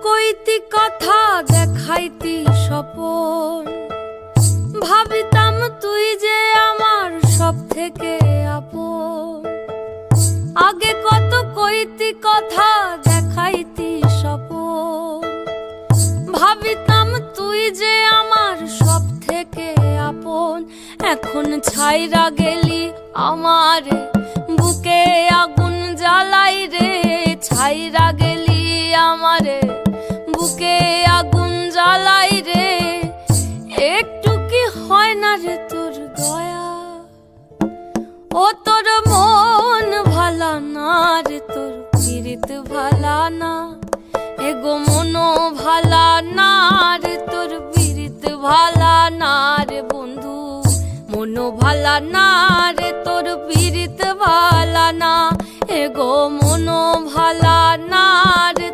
কইতি কথা দেখাইতি স্বপন, ভাবিতাম তুই যে আমার সব থেকে আপন। আগে কত কইতি কথা দেখাইতি স্বপন, ভাবিতাম তুই যে আমার সব থেকে আপন। এখন ছাইরা গেলি আমার বুকে আগুন জ্বালাই রে, ছাইরা গেলি আমারে বুকে আগুন জ্বালাই রে। একটু কি হয় না রে তোর দয়া, ও তোর মন ভালা না রে, তোর পীড়িত ভালা না, এগো মনো ভালা না রে, তোর পীড়িত ভালা না রে বন্ধু, মনো ভালা না রে, তোর পীড়িত ভালা না, এগো মনো ভালা